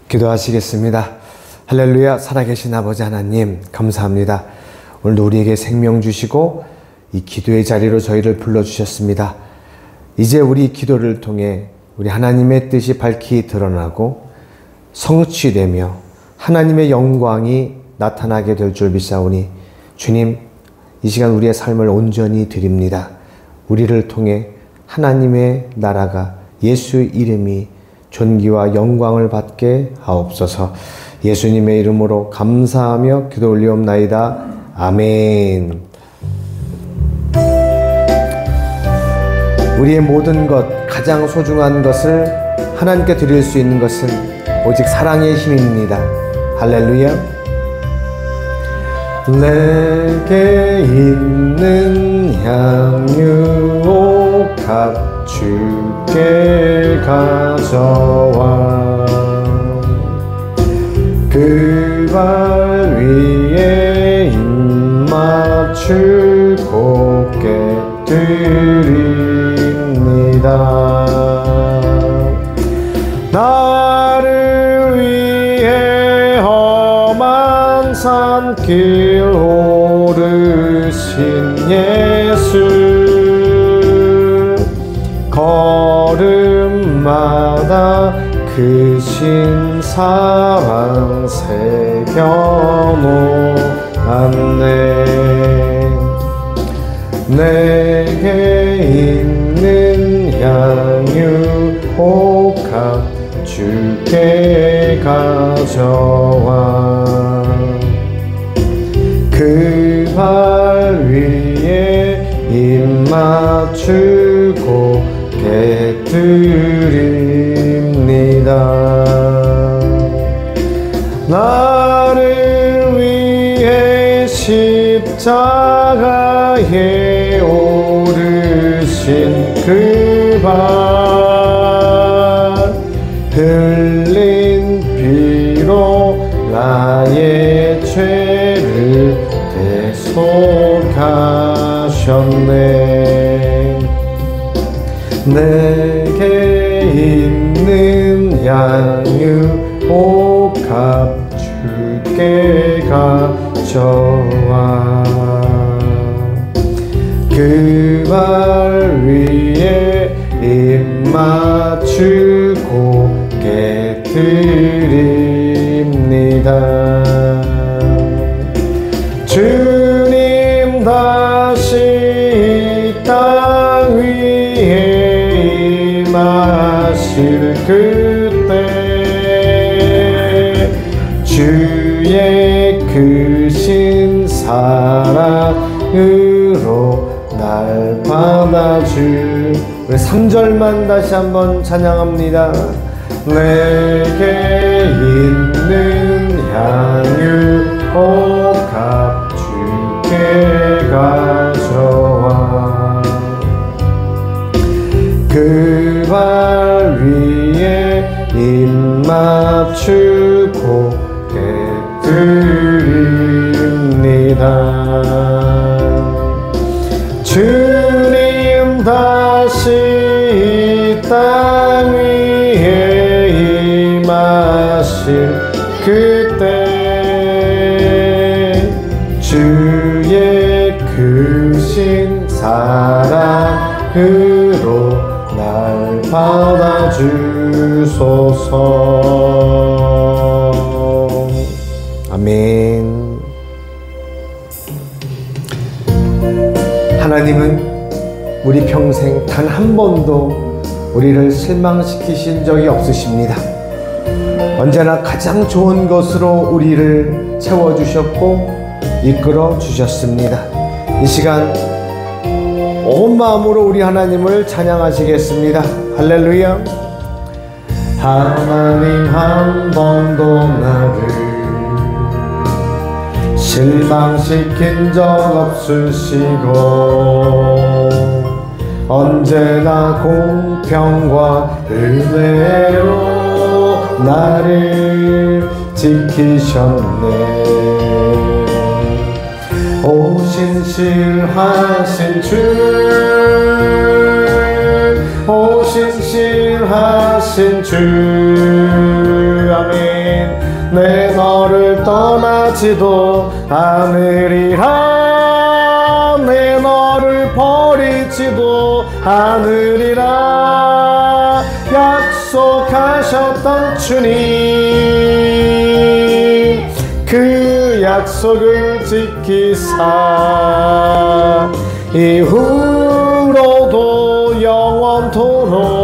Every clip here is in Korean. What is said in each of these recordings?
기도하시겠습니다. 할렐루야. 살아계신 아버지 하나님 감사합니다. 오늘도 우리에게 생명 주시고 이 기도의 자리로 저희를 불러주셨습니다. 이제 우리 기도를 통해 우리 하나님의 뜻이 밝히 드러나고 성취되며 하나님의 영광이 나타나게 될 줄 믿사오니 주님, 이 시간 우리의 삶을 온전히 드립니다. 우리를 통해 하나님의 나라가 예수 이름이 존귀와 영광을 받게 하옵소서. 예수님의 이름으로 감사하며 기도 올리옵나이다. 아멘. 우리의 모든 것, 가장 소중한 것을 하나님께 드릴 수 있는 것은 오직 사랑의 힘입니다. 할렐루야. 내게 있는 향유옥합 주께 가져와 그 발 위에 입 맞추 곱게 드립니다. 나를 위해 험한 산길 오르신 예수, 걸음마다 크신 사랑 새겨놓았네. 내게 있는 향유 옥합 주께 가져와 그 발 위에 입 맞추고 깨뜨립니다. 나를 위해 십자가에 오르신 그 발, 흘린 피로 나의 죄를 대속하셨네. 내게 있는 향유 옥합 주께 가져와 그 발 위에 입 맞추고 깨뜨립니다. 주님 다시 이 땅 위에 임하실 그때 주의 크신 사랑으로 날 받아주. 우리 3절만 다시 한번 찬양합니다. 내게 있는 향유 옥합 주께 가져와 그 발 위에 입 맞추고 깨뜨립니다. 주님 다시 이 땅 위에 임하실 그때 주의 크신 사랑으로 날 받아주소서. 아멘. 하나님은 우리 평생 단 한 번도 우리를 실망시키신 적이 없으십니다. 언제나 가장 좋은 것으로 우리를 채워주셨고 이끌어 주셨습니다. 이 시간 온 마음으로 우리 하나님을 찬양하시겠습니다. 할렐루야. 하나님 한 번도 나를 실망시킨 적 없으시고 언제나 공평과 은혜로 나를 지키셨네. 오신실하신 주, 오신실하신 주, 아멘. 내 너를 떠나지도 않으리라. 내 너를 버리지도 않으리라. 약속하셨던 주님, 그 약속을 지키사 이후로도 영원토록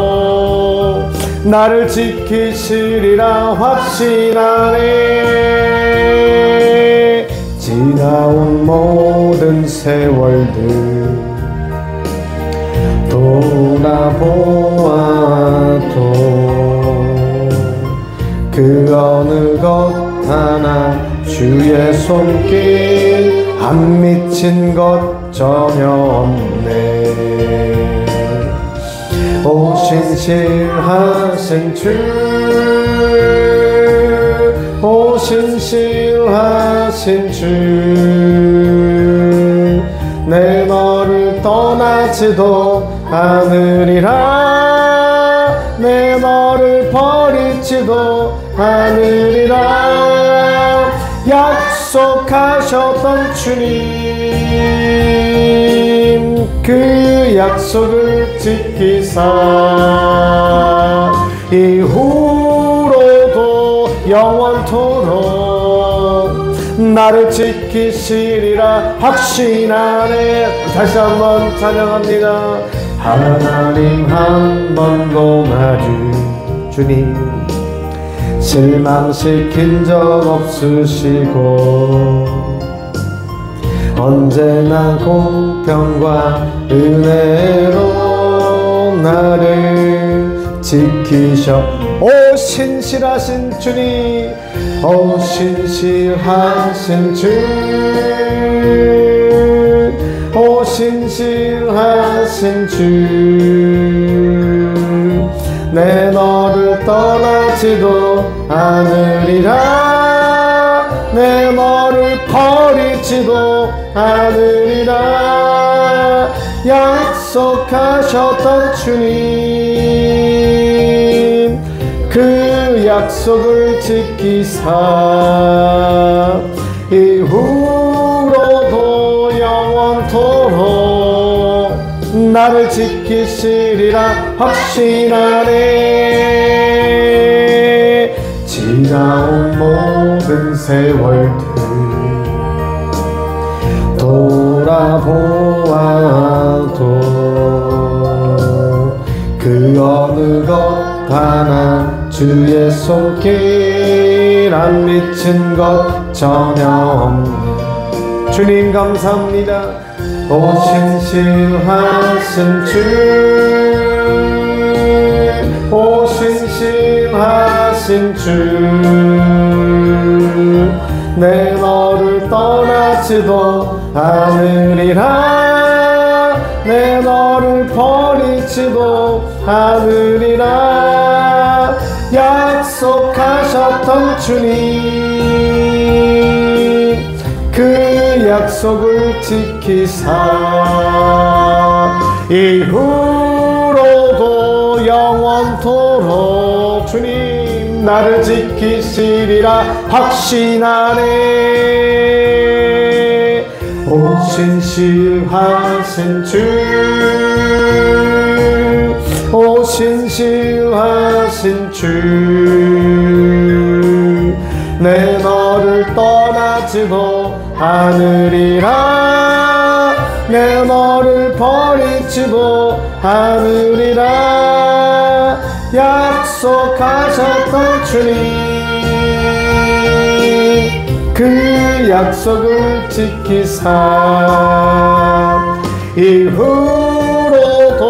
나를 지키시리라 확신하네. 지나온 모든 세월들 돌아보아도 그 어느 것 하나 주의 손길 안 미친 것 전혀 없네. 오 신실하신 주, 오 신실하신 주, 내 너를 떠나지도 않으리라. 내 너를 버리지도 않으리라. 약속하셨던 주님, 그 약속을 지키사 이후로도 영원토록 나를 지키시리라 확신하네. 다시 한번 찬양합니다. 하나님 한 번도 나를 주님 실망시킨 적 없으시고 언제나 공평과 은혜로 나를 지키셔. 오 신실하신 주님, 오 신실하신 주, 오 신실하신 주, 내 너를 떠나지도 않으리라. 내 너를 버리지도 않으리라. 약속하셨던 주님, 그 약속을 지키사 이후로도 영원토록 나를 지키시리라 확신하네. 지나온 모든 세월들 돌아보아도 그 어느 것 하나 주의 손길 안 미친 것 전혀 없네. 주님 감사합니다. 오 신실하신 주, 오 신실하신 주, 내 너를 떠나지도 않으리라. 내 너를 버리지도 않으리라. 약속하셨던 주님, 그 약속을 지키사 이후로도 영원토록 주님 나를 지키시리라 확신하네. 오 신실하신 주, 오 신실하신 주, 내 너를 떠나지도 않으리라. 내 너를 버리지도 않으리라. 약속하셨던 주님, 그 약속을 지키사 이후로도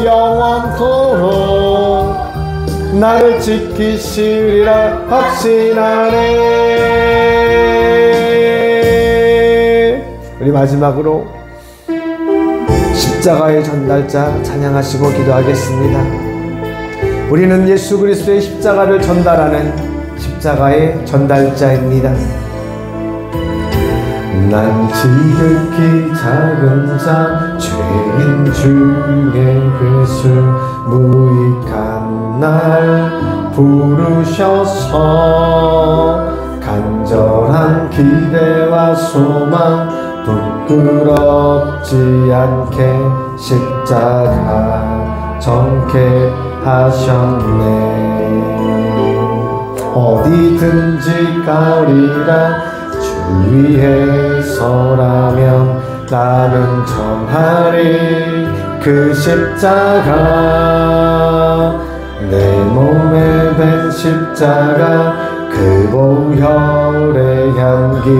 영원토록 나를 지키시리라 확신하네. 우리 마지막으로 십자가의 전달자 찬양하시고 기도하겠습니다. 우리는 예수 그리스도의 십자가를 전달하는 십자가의 전달자입니다. 난 지극히 작은 자 죄인 중에 괴수 무익한 날 부르셔서 간절한 기대와 소망 부끄럽지 않게 십자가 정케 하셨네. 어디든지 가리라 주 위에 서라면 나는 전하리 그 십자가. 내 몸에 밴 십자가 그 보혈의 향기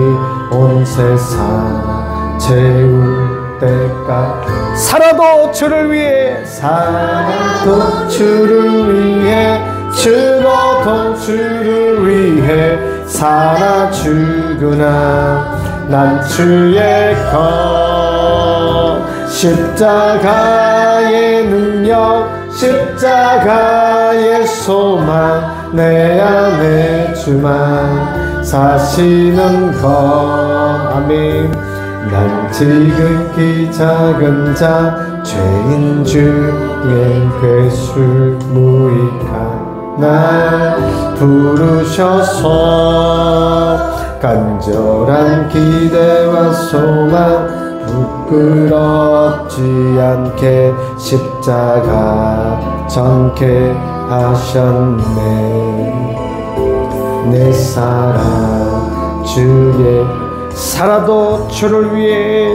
온 세상 채울 때까지. 살아도 주를 위해, 살아도 주를 위해, 죽어도 주를 위해 살아 주구나. 난 주의 것. 십자가의 능력, 십자가의 소망, 내 안에 주만 사시는 것. 아멘. 난 지극히 작은 자, 죄인 중에 괴술 무익한 날 부르셔서 간절한 기대와 소망 부끄럽지 않게 십자가 정케 하셨네. 내 사랑 주의, 살아도 주를 위해,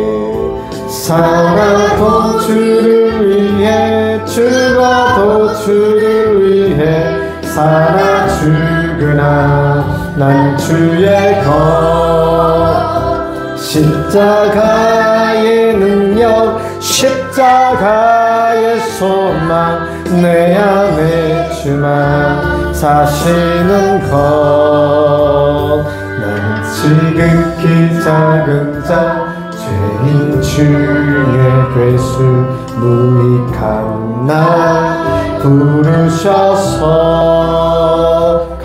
살아도 주를 위해, 죽어도 주를 위해 살아 주구나. 난 주의 것. 십자가의 능력, 십자가의 소망, 내 안에 주만 사시는 것. 난 지극히 작은 자, 죄인 중에 괴수 무익한 나 부르셔서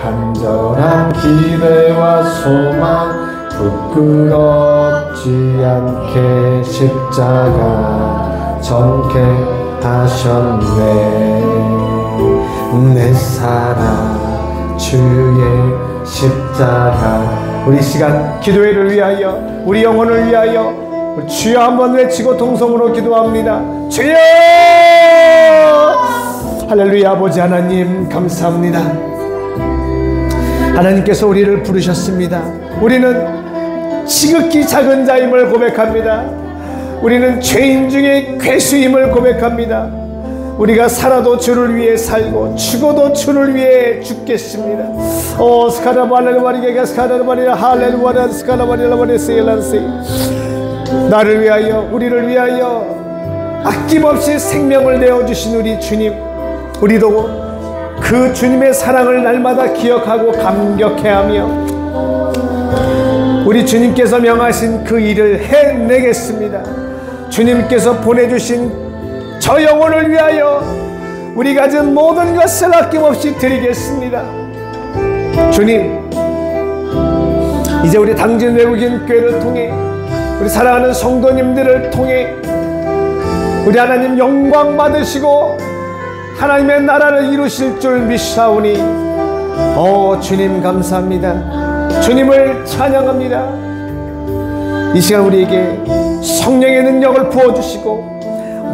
간절한 기대와 소망 부끄럽지 않게 십자가 정케 하셨네. 내 사랑 주의 십자가. 우리 시간 기도회를 위하여, 우리 영혼을 위하여 우리 주여 한번 외치고 동성으로 기도합니다. 주여! 할렐루야. 아버지 하나님 감사합니다. 하나님께서 우리를 부르셨습니다. 우리는 지극히 작은 자임을 고백합니다. 우리는 죄인 중에 괴수임을 고백합니다. 우리가 살아도 주를 위해 살고 죽어도 주를 위해 죽겠습니다. 오 스카라바레바리게 스카라바리라 할렐루야 스카라바리라바리 세일란세. 나를 위하여, 우리를 위하여 아낌없이 생명을 내어주신 우리 주님, 우리도 그 주님의 사랑을 날마다 기억하고 감격해하며 우리 주님께서 명하신 그 일을 해내겠습니다. 주님께서 보내주신 저 영혼을 위하여 우리 가진 모든 것을 아낌없이 드리겠습니다. 주님, 이제 우리 당진 외국인 교회를 통해, 우리 사랑하는 성도님들을 통해 우리 하나님 영광 받으시고 하나님의 나라를 이루실 줄 믿사오니, 오 주님 감사합니다. 주님을 찬양합니다. 이 시간 우리에게 성령의 능력을 부어주시고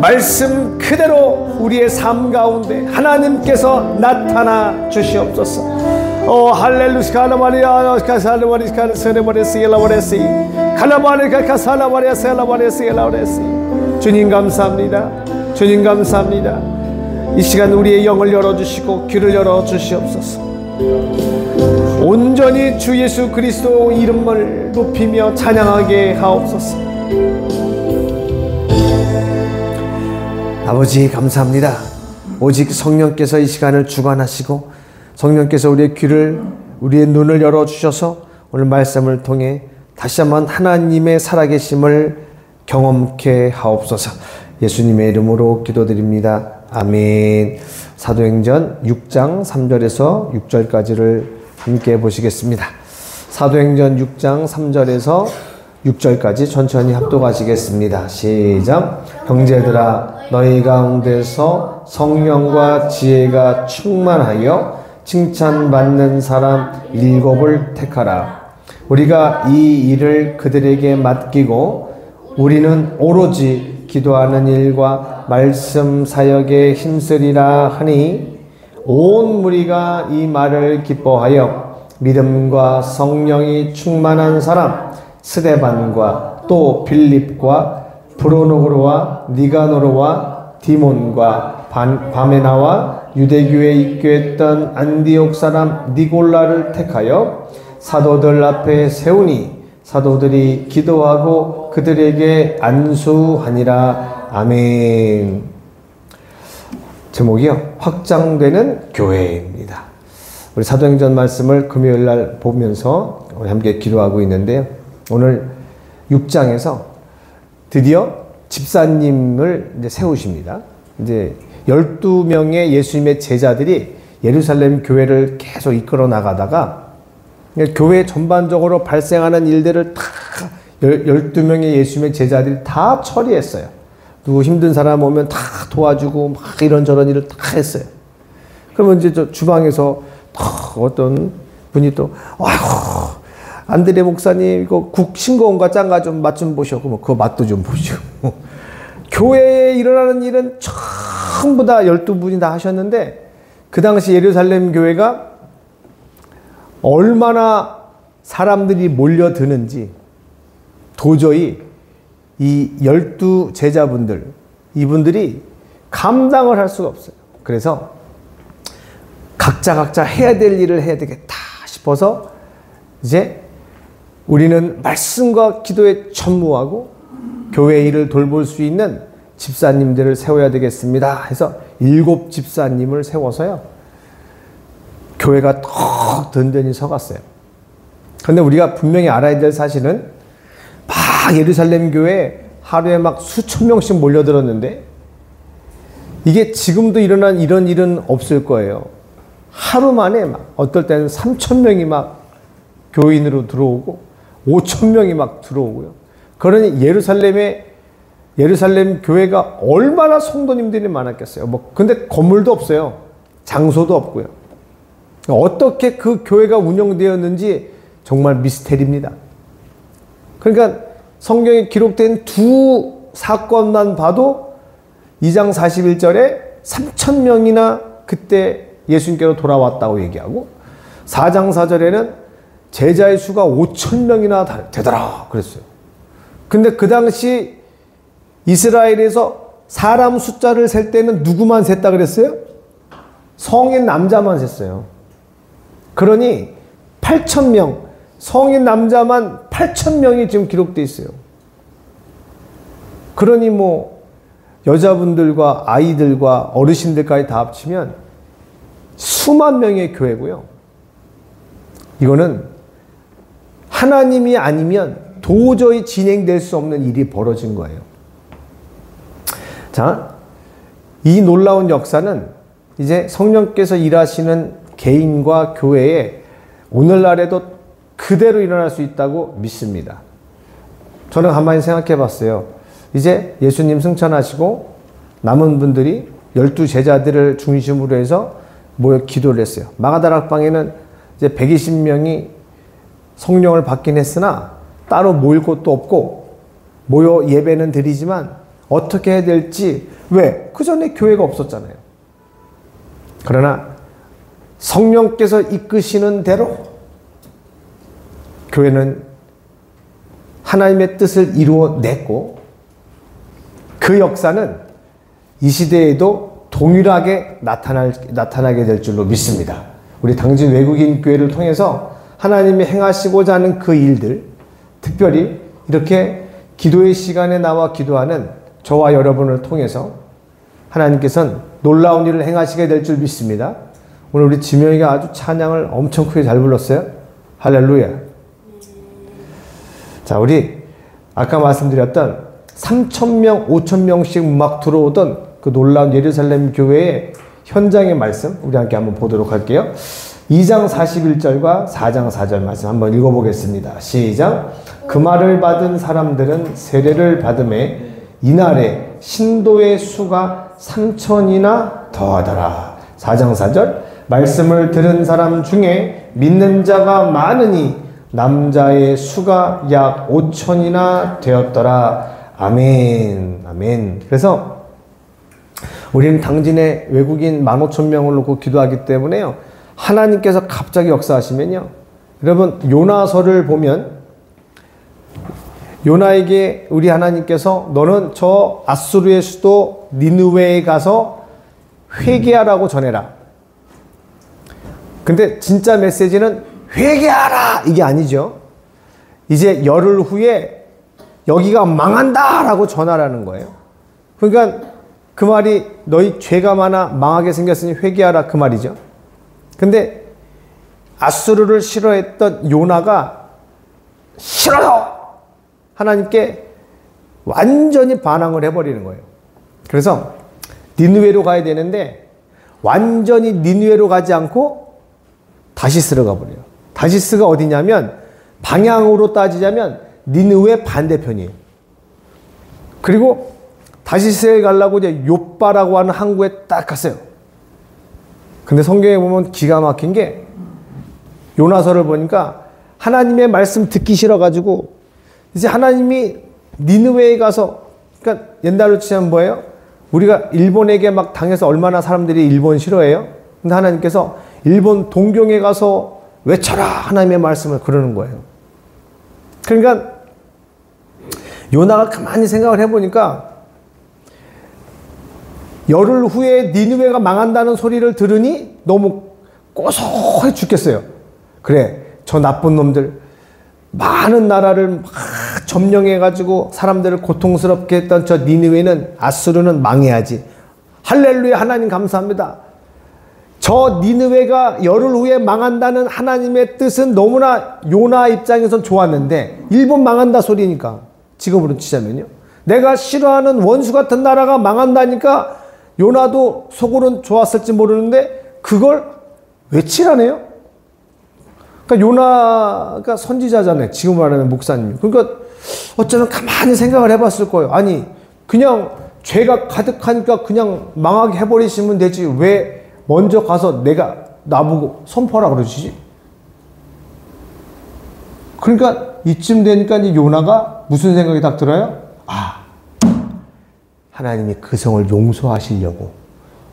말씀 그대로 우리의 삶 가운데 하나님께서 나타나 주시옵소서. 오 할렐루야 칼라마리아 카살마리 카세레마리 세라마레시 칼라마리 카살마리 세라마리 세라마레시. 주님 감사합니다. 주님 감사합니다. 이 시간 우리의 영을 열어주시고 귀를 열어주시옵소서. 온전히 주 예수 그리스도 이름을 높이며 찬양하게 하옵소서. 아버지 감사합니다. 오직 성령께서 이 시간을 주관하시고 성령께서 우리의 귀를, 우리의 눈을 열어주셔서 오늘 말씀을 통해 다시 한번 하나님의 살아계심을 경험케 하옵소서. 예수님의 이름으로 기도드립니다. 아멘. 사도행전 6장 3절에서 6절까지를 함께 보시겠습니다. 사도행전 6장 3절에서 6절까지 천천히 합독하시겠습니다. 시작. 형제들아, 너희 가운데서 성령과 지혜가 충만하여 칭찬받는 사람 7을 택하라. 우리가 이 일을 그들에게 맡기고 우리는 오로지 기도하는 일과 말씀 사역에 힘쓰리라 하니 온 무리가 이 말을 기뻐하여 믿음과 성령이 충만한 사람 스데반과 또 빌립과 브로노고로와 니가노로와 디몬과 바메나와 유대교에 입교했던 안디옥 사람 니골라를 택하여 사도들 앞에 세우니 사도들이 기도하고 그들에게 안수하니라. 아멘. 제목이요, 확장되는 교회입니다. 우리 사도행전 말씀을 금요일 날 보면서 우리 함께 기도하고 있는데요, 오늘 6장에서 드디어 집사님을 이제 세우십니다. 이제 12명의 예수님의 제자들이 예루살렘 교회를 계속 이끌어 나가다가 교회 전반적으로 발생하는 일들을 다 12명의 예수님의 제자들이 다 처리했어요. 누구 힘든 사람 오면 다 도와주고 막 이런저런 일을 다 했어요. 그러면 이제 저 주방에서 어떤 분이 또 아이고 안드레 목사님 이거 국 싱거운 거 짠가 좀 맛 좀 보시오. 그러면 그 맛도 좀 보시오. 교회에 일어나는 일은 전부 다 12분이 다 하셨는데 그 당시 예루살렘 교회가 얼마나 사람들이 몰려드는지 도저히 이 12 제자분들, 이분들이 감당을 할 수가 없어요. 그래서 각자 해야 될 일을 해야 되겠다 싶어서 이제 우리는 말씀과 기도에 전무하고 교회 일을 돌볼 수 있는 집사님들을 세워야 되겠습니다 해서 7 집사님을 세워서요 교회가 더 든든히 서갔어요. 그런데 우리가 분명히 알아야 될 사실은 막 예루살렘 교회에 하루에 막 수천 명씩 몰려들었는데 이게 지금도 일어난 이런 일은 없을 거예요. 하루 만에 막 어떨 때는 3,000명이 막 교인으로 들어오고 5,000명이 막 들어오고요. 그러니 예루살렘 교회가 얼마나 성도님들이 많았겠어요. 근데 건물도 없어요. 장소도 없고요. 어떻게 그 교회가 운영되었는지 정말 미스테리입니다. 그러니까 성경에 기록된 2 사건만 봐도 2장 41절에 3,000명이나 그때 예수님께로 돌아왔다고 얘기하고 4장 4절에는 제자의 수가 5,000명이나 되더라 그랬어요. 근데 그 당시 이스라엘에서 사람 숫자를 셀 때는 누구만 셌다 그랬어요? 성인 남자만 셌어요. 그러니 8,000명, 성인 남자만 8,000명이 지금 기록되어 있어요. 그러니 뭐 여자분들과 아이들과 어르신들까지 다 합치면 수만 명의 교회고요. 이거는 하나님이 아니면 도저히 진행될 수 없는 일이 벌어진 거예요. 자, 이 놀라운 역사는 이제 성령께서 일하시는 개인과 교회에 오늘날에도 그대로 일어날 수 있다고 믿습니다. 저는 가만히 생각해 봤어요. 이제 예수님 승천하시고 남은 분들이 12 제자들을 중심으로 해서 모여 기도를 했어요. 마가다락방에는 이제 120명이 성령을 받긴 했으나 따로 모일 곳도 없고 모여 예배는 드리지만 어떻게 해야 될지, 왜? 그 전에 교회가 없었잖아요. 그러나 성령께서 이끄시는 대로 교회는 하나님의 뜻을 이루어냈고 그 역사는 이 시대에도 동일하게 나타나게 될 줄로 믿습니다. 우리 당진 외국인 교회를 통해서 하나님이 행하시고자 하는 그 일들, 특별히 이렇게 기도의 시간에 나와 기도하는 저와 여러분을 통해서 하나님께서는 놀라운 일을 행하시게 될 줄 믿습니다. 오늘 우리 지명이가 아주 찬양을 엄청 크게 잘 불렀어요. 할렐루야. 자, 우리 아까 말씀드렸던 3,000명, 5,000명씩 막 들어오던 그 놀라운 예루살렘 교회의 현장의 말씀 우리 함께 한번 보도록 할게요. 2장 41절과 4장 4절 말씀 한번 읽어보겠습니다. 시작. 그 말을 받은 사람들은 세례를 받음에 이날에 신도의 수가 3,000이나 더하더라. 4장 4절. 말씀을 들은 사람 중에 믿는 자가 많으니 남자의 수가 약 5천이나 되었더라. 아멘. 아멘. 그래서 우리는 당진에 외국인 15,000명을 놓고 기도하기 때문에요. 하나님께서 갑자기 역사하시면요. 여러분 요나서를 보면 요나에게 우리 하나님께서 너는 저 아수르의 수도 니느웨에 가서 회개하라고 전해라. 근데 진짜 메시지는 회개하라 이게 아니죠. 이제 열흘 후에 여기가 망한다 라고 전하라는 거예요. 그러니까 그 말이 너희 죄가 많아 망하게 생겼으니 회개하라 그 말이죠. 근데 아수르를 싫어했던 요나가 싫어요! 하나님께 완전히 반항을 해버리는 거예요. 그래서 니느웨로 가야 되는데 완전히 니느웨로 가지 않고 다시스로 가버려요. 다시스가 어디냐면 방향으로 따지자면 니느웨 반대편이에요. 그리고 다시스에 가려고 이제 요빠라고 하는 항구에 딱 갔어요. 근데 성경에 보면 기가 막힌 게 요나서를 보니까 하나님의 말씀 듣기 싫어가지고 이제 하나님이 니느웨에 가서 그러니까 옛날로 치면 뭐예요? 우리가 일본에게 막 당해서 얼마나 사람들이 일본 싫어해요? 근데 하나님께서 일본 동경에 가서 외쳐라 하나님의 말씀을 그러는 거예요. 그러니까 요나가 가만히 생각을 해보니까 열흘 후에 니느웨가 망한다는 소리를 들으니 너무 고소해 죽겠어요. 그래 저 나쁜 놈들 많은 나라를 막 점령해가지고 사람들을 고통스럽게 했던 저 니느웨는 아수르는 망해야지. 할렐루야 하나님 감사합니다. 저 니느웨가 열흘 후에 망한다는 하나님의 뜻은 너무나 요나 입장에선 좋았는데 일본 망한다 소리니까 지금으로 치자면요. 내가 싫어하는 원수 같은 나라가 망한다니까 요나도 속으로는 좋았을지 모르는데 그걸 외치라네요. 그러니까 요나가 선지자잖아요. 지금 말하는 목사님. 그러니까 어쩌면 가만히 생각을 해봤을 거예요. 아니 그냥 죄가 가득하니까 그냥 망하게 해버리시면 되지 왜 먼저 가서 내가 나보고 선포하라 그러시지? 그러니까 이쯤 되니까 이제 요나가 무슨 생각이 딱 들어요? 아, 하나님이 그 성을 용서하시려고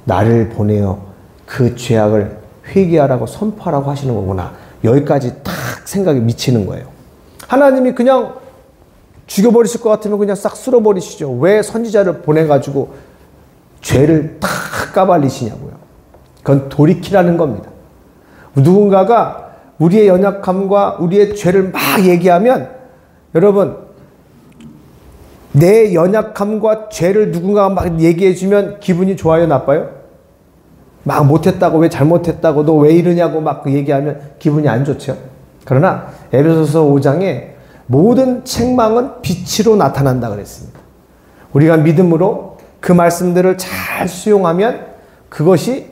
나를 보내어 그 죄악을 회개하라고 선포하라고 하시는 거구나. 여기까지 딱 생각이 미치는 거예요. 하나님이 그냥 죽여버리실 것 같으면 그냥 싹 쓸어버리시죠. 왜 선지자를 보내가지고 죄를 탁 까발리시냐고요. 그건 돌이키라는 겁니다. 누군가가 우리의 연약함과 우리의 죄를 막 얘기하면 여러분 내 연약함과 죄를 누군가가 막 얘기해주면 기분이 좋아요 나빠요? 막 못했다고 왜 잘못했다고 너 왜 이러냐고 막 얘기하면 기분이 안 좋죠. 그러나 에베소서 5장에 모든 책망은 빛으로 나타난다 그랬습니다. 우리가 믿음으로 그 말씀들을 잘 수용하면 그것이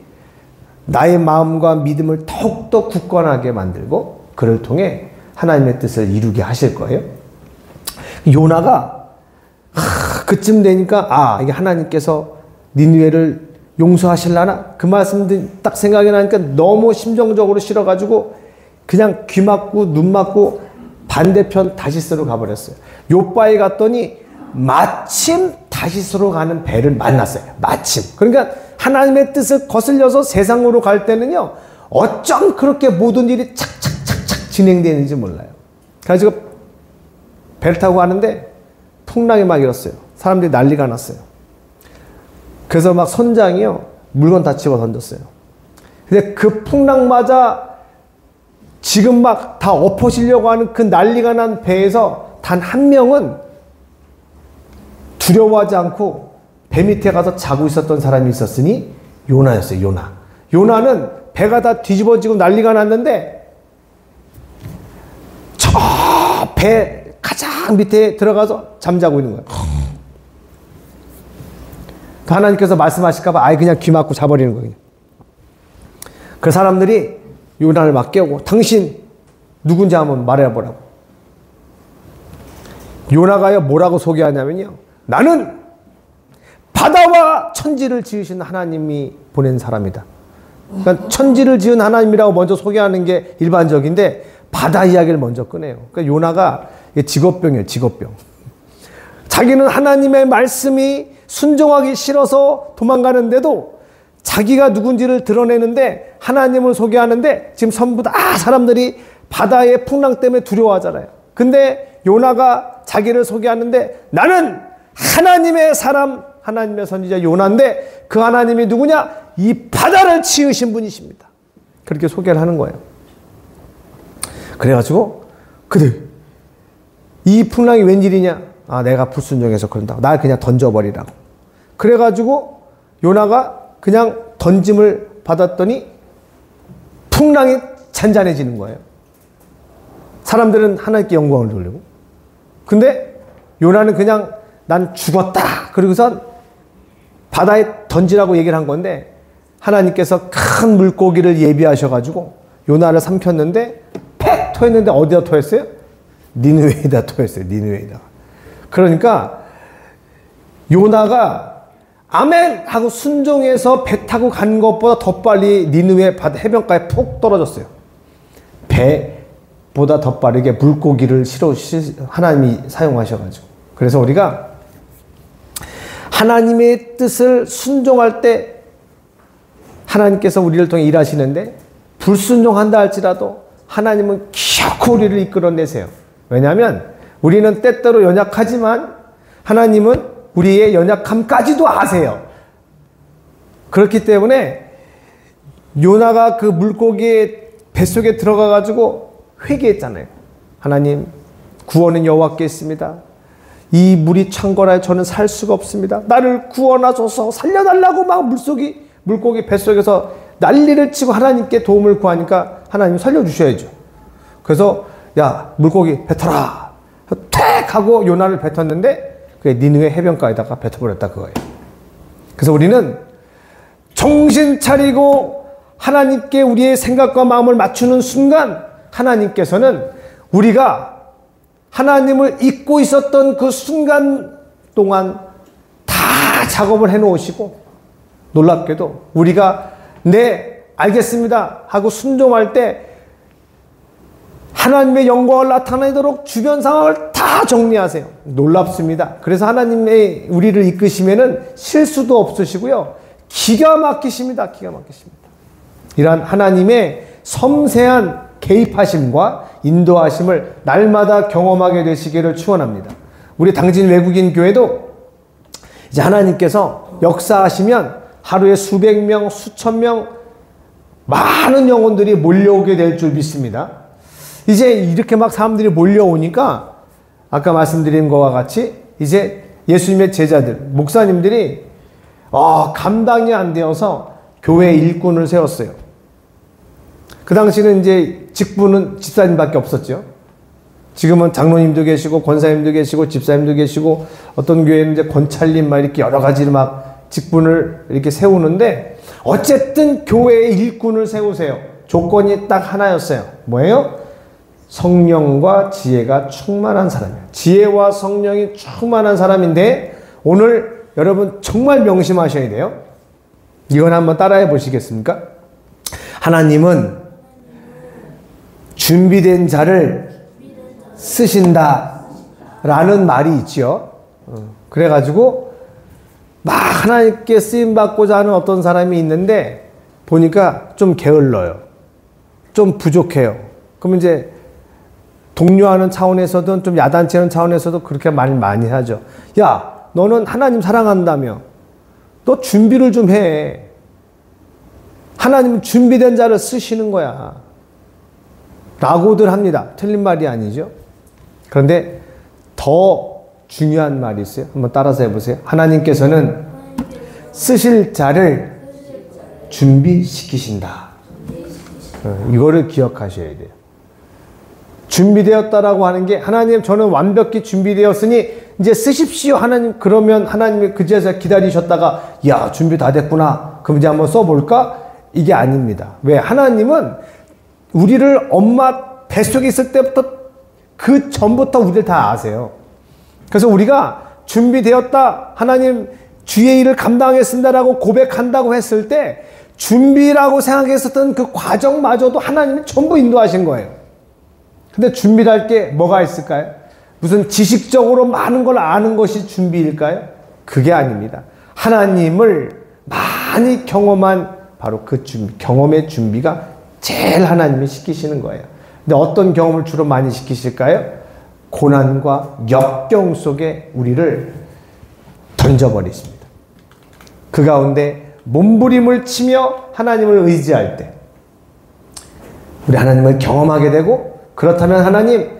나의 마음과 믿음을 더욱더 굳건하게 만들고 그를 통해 하나님의 뜻을 이루게 하실 거예요. 요나가 그쯤 되니까 이게 하나님께서 니느웨를 용서하실라나? 그 말씀들 딱 생각이 나니까 너무 심정적으로 싫어가지고 그냥 귀 막고 눈 막고 반대편 다시스로 가버렸어요. 요바에 갔더니 마침 다시스로 가는 배를 만났어요. 마침. 그러니까 하나님의 뜻을 거슬려서 세상으로 갈 때는요. 어쩜 그렇게 모든 일이 착착착착 진행되는지 몰라요. 그래서 배를 타고 가는데 풍랑이 막 일었어요. 사람들이 난리가 났어요. 그래서 막 선장이요. 물건 다 집어 던졌어요. 근데 그 풍랑 맞아 지금 막 다 엎어지려고 하는 그 난리가 난 배에서 단 한 명은 두려워하지 않고 배 밑에 가서 자고 있었던 사람이 있었으니 요나였어요. 요나. 요나는 배가 다 뒤집어지고 난리가 났는데 저 배 가장 밑에 들어가서 잠자고 있는 거예요. 하나님께서 말씀하실까봐 그냥 귀 막고 자버리는 거예요. 그 사람들이 요나를 막 깨우고 당신 누군지 한번 말해보라고. 요나가요 뭐라고 소개하냐면요. 나는 바다와 천지를 지으신 하나님이 보낸 사람이다. 그러니까 천지를 지은 하나님이라고 먼저 소개하는 게 일반적인데 바다 이야기를 먼저 꺼내요. 그러니까 요나가 직업병이에요, 직업병. 자기는 하나님의 말씀이 순종하기 싫어서 도망가는데도 자기가 누군지를 드러내는데 하나님을 소개하는데 지금 전부 다 사람들이 바다의 풍랑 때문에 두려워하잖아요. 근데 요나가 자기를 소개하는데 나는 하나님의 사람, 하나님의 선지자 요나인데 그 하나님이 누구냐? 이 바다를 지으신 분이십니다. 그렇게 소개를 하는 거예요. 그래가지고 그들 이 풍랑이 웬일이냐? 아, 내가 불순종해서 그런다고. 날 그냥 던져버리라고. 그래가지고 요나가 그냥 던짐을 받았더니 풍랑이 잔잔해지는 거예요. 사람들은 하나님께 영광을 돌리고. 근데 요나는 그냥 난 죽었다. 그러고선 바다에 던지라고 얘기를 한 건데 하나님께서 큰 물고기를 예비하셔가지고 요나를 삼켰는데 팩 토했는데 어디다 토했어요? 니느웨에다 토했어요. 니느웨에다. 그러니까 요나가 아멘 하고 순종해서 배 타고 간 것보다 더 빨리 니느웨 바다 해변가에 푹 떨어졌어요. 배보다 더 빠르게 물고기를 하나님이 사용하셔가지고. 그래서 우리가 하나님의 뜻을 순종할 때 하나님께서 우리를 통해 일하시는데 불순종한다 할지라도 하나님은 기어코 우리를 이끌어내세요. 왜냐하면 우리는 때때로 연약하지만 하나님은 우리의 연약함까지도 아세요. 그렇기 때문에 요나가 그 물고기의 뱃속에 들어가 가지고 회개했잖아요. 하나님, 구원은 여호와께 있습니다. 이 물이 창궐하여 저는 살 수가 없습니다. 나를 구원하소서, 살려달라고 막 물고기 뱃속에서 난리를 치고 하나님께 도움을 구하니까 하나님 살려주셔야죠. 그래서 야, 물고기 뱉어라. 택 하고 요나를 뱉었는데 그게 니느웨 해변가에다가 뱉어버렸다 그거예요. 그래서 우리는 정신 차리고 하나님께 우리의 생각과 마음을 맞추는 순간 하나님께서는 우리가 하나님을 잊고 있었던 그 순간 동안 다 작업을 해놓으시고 놀랍게도 우리가 네 알겠습니다 하고 순종할 때 하나님의 영광을 나타내도록 주변 상황을 다 정리하세요. 놀랍습니다. 그래서 하나님의 우리를 이끄시면은 실수도 없으시고요. 기가 막히십니다. 기가 막히십니다. 이러한 하나님의 섬세한 개입하심과 인도하심을 날마다 경험하게 되시기를 축원합니다. 우리 당진 외국인 교회도 이제 하나님께서 역사하시면 하루에 수백 명, 수천 명 많은 영혼들이 몰려오게 될 줄 믿습니다. 이제 이렇게 막 사람들이 몰려오니까 아까 말씀드린 것과 같이 이제 예수님의 제자들, 목사님들이 감당이 안 되어서 교회 일꾼을 세웠어요. 그 당시는 이제 직분은 집사님밖에 없었죠. 지금은 장로님도 계시고 권사님도 계시고 집사님도 계시고 어떤 교회는 이제 권찰님 막 이렇게 여러 가지를 막 직분을 이렇게 세우는데 어쨌든 교회의 일꾼을 세우세요. 조건이 딱 하나였어요. 뭐예요? 성령과 지혜가 충만한 사람이에요. 지혜와 성령이 충만한 사람인데 오늘 여러분 정말 명심하셔야 돼요. 이건 한번 따라해 보시겠습니까? 하나님은 준비된 자를 쓰신다 라는 말이 있죠. 그래가지고 막 하나님께 쓰임받고자 하는 어떤 사람이 있는데 보니까 좀 게을러요. 좀 부족해요. 그럼 이제 독려하는 차원에서든 좀 야단치는 차원에서도 그렇게 말 많이 하죠. 야, 너는 하나님 사랑한다며. 너 준비를 좀 해. 하나님은 준비된 자를 쓰시는 거야. 라고들 합니다. 틀린 말이 아니죠. 그런데 더 중요한 말이 있어요. 한번 따라서 해보세요. 하나님께서는 쓰실 자를 준비시키신다. 이거를 기억하셔야 돼요. 준비되었다라고 하는 게 하나님 저는 완벽히 준비되었으니 이제 쓰십시오 하나님. 그러면 하나님이 그 자리에서 기다리셨다가 야 준비 다 됐구나 그럼 이제 한번 써볼까? 이게 아닙니다. 왜? 하나님은 우리를 엄마 뱃속에 있을 때부터 그 전부터 우리를 다 아세요. 그래서 우리가 준비되었다 하나님 주의 일을 감당하겠습니다라고 고백한다고 했을 때 준비라고 생각했었던 그 과정마저도 하나님이 전부 인도하신 거예요. 근데 준비할 게 뭐가 있을까요? 무슨 지식적으로 많은 걸 아는 것이 준비일까요? 그게 아닙니다. 하나님을 많이 경험한 바로 그 준비, 경험의 준비가 제일 하나님이 시키시는 거예요. 근데 어떤 경험을 주로 많이 시키실까요? 고난과 역경 속에 우리를 던져버리십니다. 그 가운데 몸부림을 치며 하나님을 의지할 때 우리 하나님을 경험하게 되고, 그렇다면 하나님,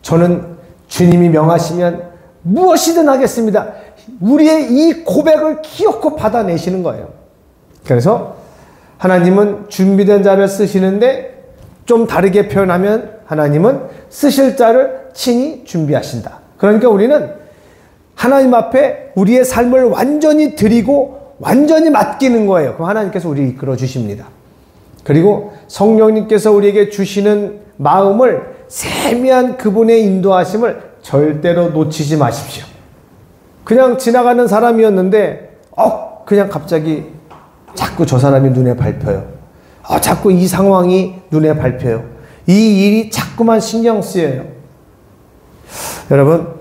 저는 주님이 명하시면 무엇이든 하겠습니다. 우리의 이 고백을 기어코 받아내시는 거예요. 그래서 하나님은 준비된 자를 쓰시는데, 좀 다르게 표현하면 하나님은 쓰실 자를 친히 준비하신다. 그러니까 우리는 하나님 앞에 우리의 삶을 완전히 드리고 완전히 맡기는 거예요. 그럼 하나님께서 우리를 이끌어 주십니다. 그리고 성령님께서 우리에게 주시는 마음을, 세미한 그분의 인도하심을 절대로 놓치지 마십시오. 그냥 지나가는 사람이었는데 그냥 갑자기 자꾸 저 사람이 눈에 밟혀요. 자꾸 이 상황이 눈에 밟혀요. 이 일이 자꾸만 신경 쓰여요. 여러분,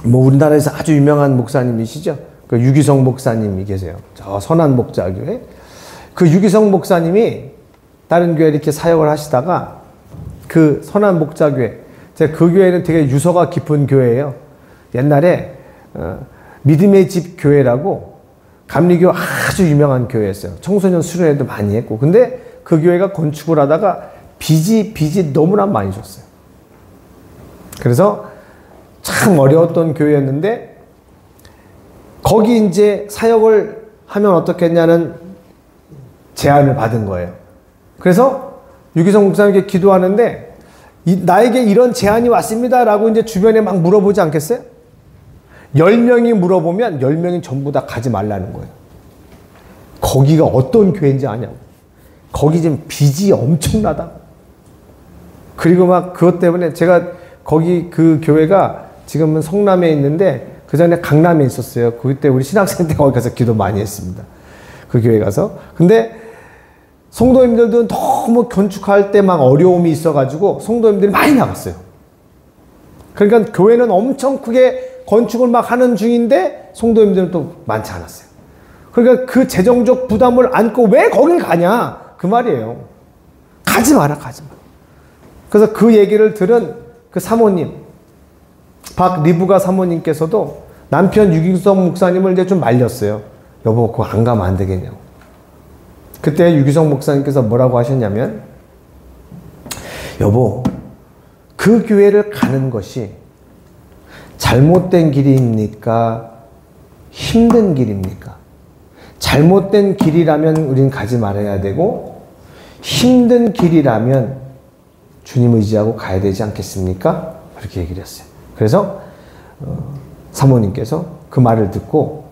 우리나라에서 아주 유명한 목사님이시죠? 그 유기성 목사님이 계세요. 저 선한 목자교회. 그 유기성 목사님이 다른 교회에 이렇게 사역을 하시다가 그 선한 목자교회, 제가 그 교회는 되게 유서가 깊은 교회예요. 옛날에 믿음의 집 교회라고 감리교 아주 유명한 교회였어요. 청소년 수련회도 많이 했고. 근데 그 교회가 건축을 하다가 빚이 너무나 많이 줬어요. 그래서 참 어려웠던 교회였는데, 거기 이제 사역을 하면 어떻겠냐는 제안을 받은 거예요. 그래서 유기성 목사님께 기도하는데, 나에게 이런 제안이 왔습니다 라고 이제 주변에 막 물어보지 않겠어요? 10명이 물어보면 10명이 전부 다 가지 말라는 거예요. 거기가 어떤 교회인지 아냐고. 거기 지금 빚이 엄청나다. 그리고 막 그것 때문에 제가 거기 그 교회가 지금은 성남에 있는데 그 전에 강남에 있었어요. 그때 우리 신학생 때 거기 가서 기도 많이 했습니다. 그 교회 가서. 근데 성도님들도 너무 건축할 때 막 어려움이 있어가지고 성도님들이 많이 나갔어요. 그러니까 교회는 엄청 크게 건축을 막 하는 중인데 성도님들은 또 많지 않았어요. 그러니까 그 재정적 부담을 안고 왜 거길 가냐 그 말이에요. 가지 마라, 가지 마라. 그래서 그 얘기를 들은 그 사모님, 박리부가 사모님께서도 남편 유기성 목사님을 이제 좀 말렸어요. 여보, 그거 안 가면 안 되겠냐고. 그때 유기성 목사님께서 뭐라고 하셨냐면, 여보, 그 교회를 가는 것이 잘못된 길입니까? 힘든 길입니까? 잘못된 길이라면 우린 가지 말아야 되고, 힘든 길이라면 주님 의지하고 가야 되지 않겠습니까? 그렇게 얘기를 했어요. 그래서 사모님께서 그 말을 듣고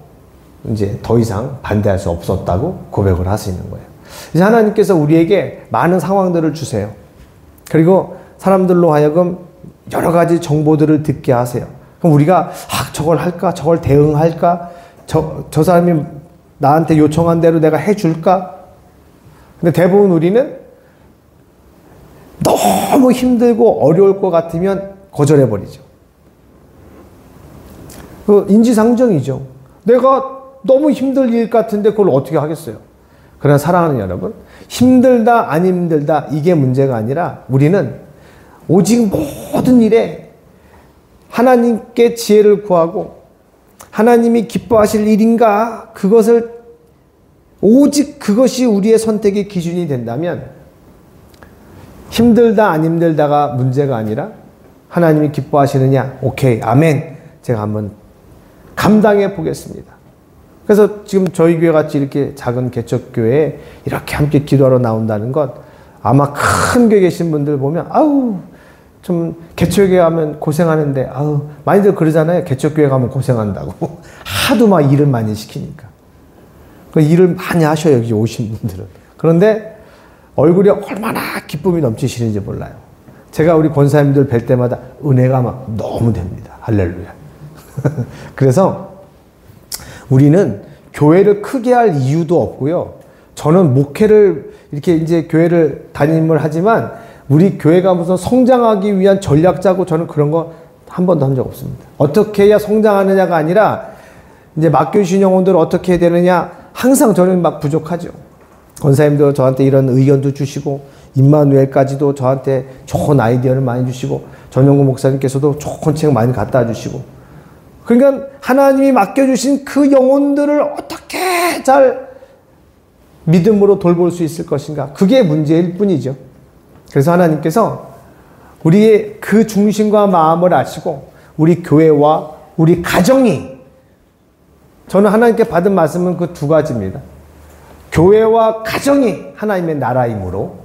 이제 더 이상 반대할 수 없었다고 고백을 하시는 거예요. 이제 하나님께서 우리에게 많은 상황들을 주세요. 그리고 사람들로 하여금 여러 가지 정보들을 듣게 하세요. 그럼 우리가 저걸 할까? 저걸 대응할까? 저 사람이 나한테 요청한 대로 내가 해줄까? 근데 대부분 우리는 너무 힘들고 어려울 것 같으면 거절해버리죠. 그 인지상정이죠. 내가 너무 힘들 일 같은데 그걸 어떻게 하겠어요? 그러나 사랑하는 여러분, 힘들다 안 힘들다 이게 문제가 아니라 우리는 오직 모든 일에 하나님께 지혜를 구하고 하나님이 기뻐하실 일인가, 그것을 오직 그것이 우리의 선택의 기준이 된다면, 힘들다 안 힘들다가 문제가 아니라 하나님이 기뻐하시느냐, 오케이, 아멘, 제가 한번 감당해 보겠습니다. 그래서 지금 저희 교회 같이 이렇게 작은 개척교회에 이렇게 함께 기도하러 나온다는 것, 아마 큰 교회 계신 분들 보면 아우 좀 개척교회 가면 고생하는데, 아우 많이들 그러잖아요. 개척교회 가면 고생한다고. 하도 막 일을 많이 시키니까. 그 일을 많이 하셔요, 여기 오신 분들은. 그런데 얼굴이 얼마나 기쁨이 넘치시는지 몰라요. 제가 우리 권사님들 뵐 때마다 은혜가 막 너무 됩니다. 할렐루야. 그래서 우리는 교회를 크게 할 이유도 없고요. 저는 목회를 이렇게 이제 교회를 담임을 하지만 우리 교회가 무슨 성장하기 위한 전략자고 저는 그런 거 한 번도 한 적 없습니다. 어떻게 해야 성장하느냐가 아니라 이제 맡겨주신 영혼들을 어떻게 해야 되느냐 항상 저는 막 부족하죠. 권사님도 저한테 이런 의견도 주시고 임마누엘까지도 저한테 좋은 아이디어를 많이 주시고 전영구 목사님께서도 좋은 책 많이 갖다 주시고 그러니까 하나님이 맡겨주신 그 영혼들을 어떻게 잘 믿음으로 돌볼 수 있을 것인가 그게 문제일 뿐이죠. 그래서 하나님께서 우리의 그 중심과 마음을 아시고 우리 교회와 우리 가정이 저는 하나님께 받은 말씀은 그 두 가지입니다. 교회와 가정이 하나님의 나라이므로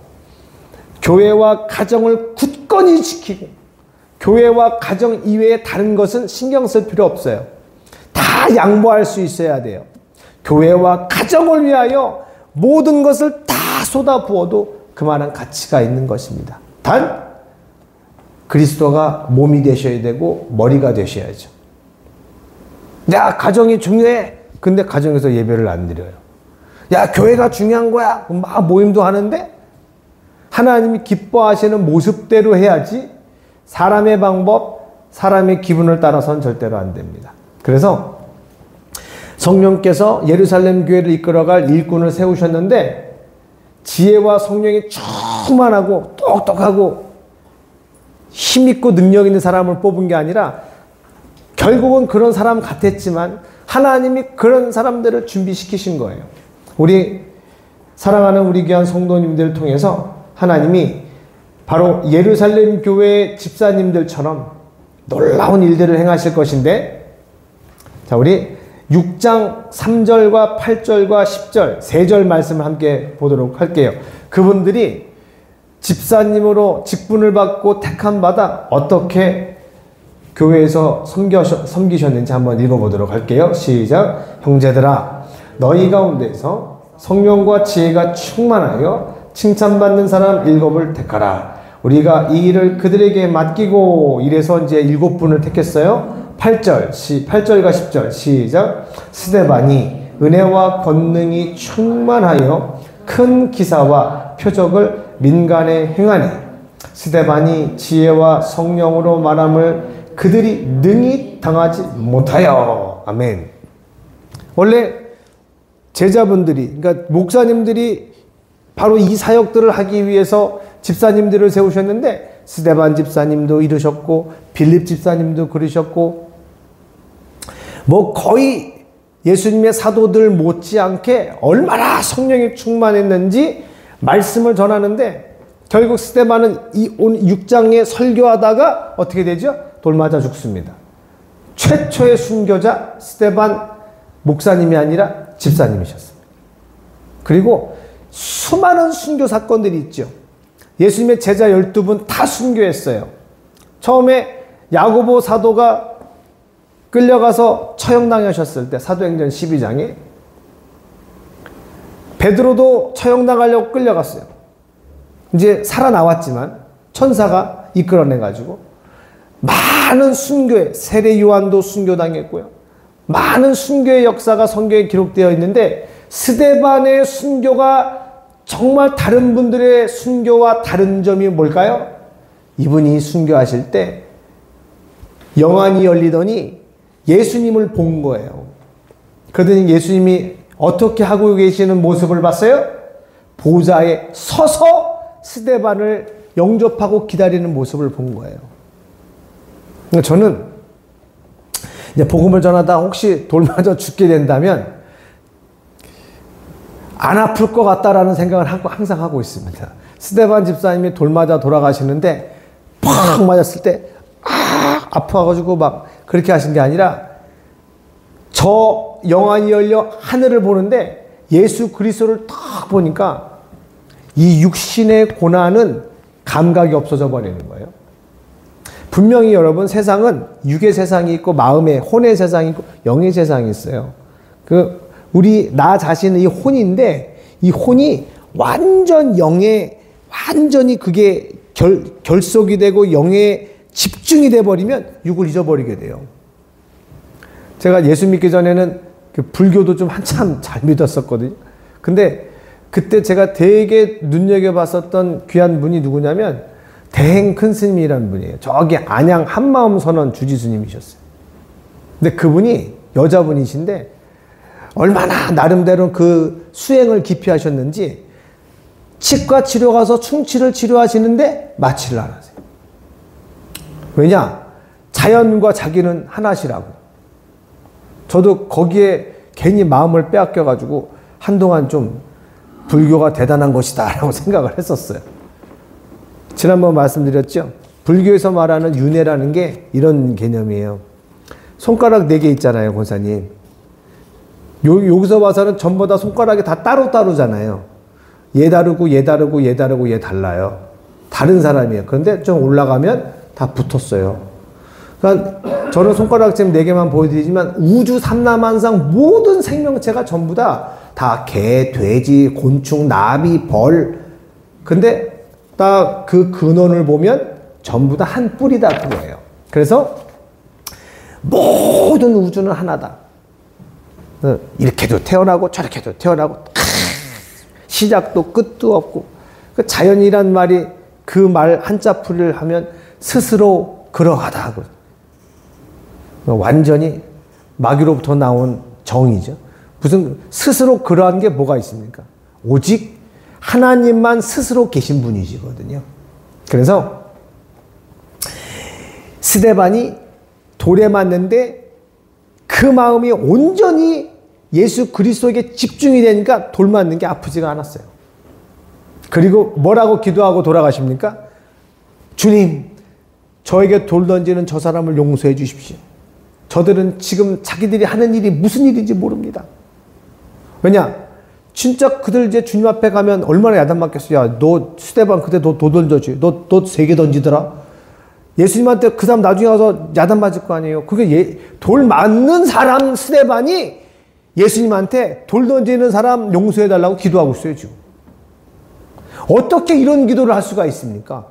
교회와 가정을 굳건히 지키고 교회와 가정 이외에 다른 것은 신경 쓸 필요 없어요. 다 양보할 수 있어야 돼요. 교회와 가정을 위하여 모든 것을 다 쏟아부어도 그만한 가치가 있는 것입니다. 단 그리스도가 몸이 되셔야 되고 머리가 되셔야죠. 야, 가정이 중요해. 근데 가정에서 예배를 안 드려요. 야, 교회가 중요한 거야. 막 모임도 하는데 하나님이 기뻐하시는 모습대로 해야지 사람의 방법, 사람의 기분을 따라서는 절대로 안 됩니다. 그래서 성령께서 예루살렘 교회를 이끌어갈 일꾼을 세우셨는데 지혜와 성령이 충만하고 똑똑하고 힘있고 능력 있는 사람을 뽑은 게 아니라 결국은 그런 사람 같았지만 하나님이 그런 사람들을 준비시키신 거예요. 우리 사랑하는 우리 귀한 성도님들을 통해서 하나님이 바로 예루살렘 교회 집사님들처럼 놀라운 일들을 행하실 것인데 자 우리 6장 3절과 8절과 10절 3절 말씀을 함께 보도록 할게요. 그분들이 집사님으로 직분을 받고 택함 받아 어떻게 교회에서 섬기셨는지 한번 읽어보도록 할게요. 시작. 형제들아 너희 가운데서 성령과 지혜가 충만하여 칭찬받는 사람 7을 택하라. 우리가 이 일을 그들에게 맡기고 이래서 이제 7분을 택했어요. 8절과 10절 시작. 스데반이 은혜와 권능이 충만하여 큰 기사와 표적을 민간에 행하니 스데반이 지혜와 성령으로 말함을 그들이 능히 당하지 못하여. 아멘. 원래 제자분들이 그러니까 목사님들이 바로 이 사역들을 하기 위해서 집사님들을 세우셨는데 스데반 집사님도 이르셨고 빌립 집사님도 그러셨고 뭐 거의 예수님의 사도들 못지않게 얼마나 성령이 충만했는지 말씀을 전하는데 결국 스데반은 이 6장에 설교하다가 어떻게 되죠? 돌맞아 죽습니다. 최초의 순교자 스데반 목사님이 아니라 집사님이셨습니다. 그리고 수많은 순교 사건들이 있죠. 예수님의 제자 12분 다 순교했어요. 처음에 야고보 사도가 끌려가서 처형당하셨을 때 사도행전 12장에 베드로도 처형당하려고 끌려갔어요. 이제 살아나왔지만 천사가 이끌어내가지고 많은 순교의 세례 요한도 순교당했고요. 많은 순교의 역사가 성경에 기록되어 있는데 스데반의 순교가 정말 다른 분들의 순교와 다른 점이 뭘까요? 이분이 순교하실 때 영안이 열리더니 예수님을 본 거예요. 그러더니 예수님이 어떻게 하고 계시는 모습을 봤어요? 보좌에 서서 스데반을 영접하고 기다리는 모습을 본 거예요. 그러니까 저는 이제 복음을 전하다 혹시 돌 맞아 죽게 된다면 안 아플 것 같다라는 생각을 항상 하고 있습니다. 스데반 집사님이 돌 맞아 돌아가시는데 팍 맞았을 때 아파가지고 막 그렇게 하신 게 아니라 저 영안이 열려 하늘을 보는데 예수 그리스도를 딱 보니까 이 육신의 고난은 감각이 없어져 버리는 거예요. 분명히 여러분 세상은 육의 세상이 있고 마음의 혼의 세상이 있고 영의 세상이 있어요. 우리 나 자신은 이 혼인데 이 혼이 완전 영에 완전히 그게 결속이 되고 영에 집중이 돼 버리면 육을 잊어버리게 돼요. 제가 예수 믿기 전에는 불교도 좀 한참 잘 믿었었거든요. 근데 그때 제가 되게 눈여겨봤었던 귀한 분이 누구냐면 대행 큰 스님이라는 분이에요. 저기 안양 한마음선원 주지스님이셨어요. 근데 그분이 여자분이신데 얼마나 나름대로 그 수행을 깊이 하셨는지 치과 치료 가서 충치를 치료하시는데 마취를 안 하세요. 왜냐? 자연과 자기는 하나시라고. 저도 거기에 괜히 마음을 빼앗겨가지고 한동안 좀 불교가 대단한 것이다 라고 생각을 했었어요. 지난번 말씀드렸죠? 불교에서 말하는 윤회라는 게 이런 개념이에요. 손가락 4개 있잖아요, 권사님. 여기서 봐서는 전부 다 손가락이 다 따로따로잖아요. 얘 다르고 얘 다르고 얘 다르고 얘 달라요. 다른 사람이에요. 그런데 좀 올라가면 다 붙었어요. 그러니까 저는 손가락 지금 4개만 보여드리지만 우주 삼라만상 모든 생명체가 전부 다 개, 돼지, 곤충, 나비, 벌. 근데 딱 그 근원을 보면 전부 다 한 뿌리다 그거예요. 그래서 모든 우주는 하나다. 이렇게도 태어나고 저렇게도 태어나고 시작도 끝도 없고 그 자연이란 말이 그 말 한자풀이를 하면 스스로 그러하다 하고 완전히 마귀로부터 나온 정의죠. 무슨 스스로 그러한 게 뭐가 있습니까? 오직 하나님만 스스로 계신 분이시거든요. 그래서 스데반이 돌에 맞는데 그 마음이 온전히 예수 그리스도에게 집중이 되니까 돌 맞는 게 아프지가 않았어요. 그리고 뭐라고 기도하고 돌아가십니까? 주님, 저에게 돌 던지는 저 사람을 용서해 주십시오. 저들은 지금 자기들이 하는 일이 무슨 일인지 모릅니다. 왜냐? 진짜 그들 이제 주님 앞에 가면 얼마나 야단맞겠어요. 야, 너 스데반 그때 너 돌 던져지. 너 3개 던지더라. 예수님한테 그 사람 나중에 가서 야단맞을 거 아니에요. 그게 돌 맞는 사람 스데반이 예수님한테 돌 던지는 사람 용서해달라고 기도하고 있어요, 지금. 어떻게 이런 기도를 할 수가 있습니까?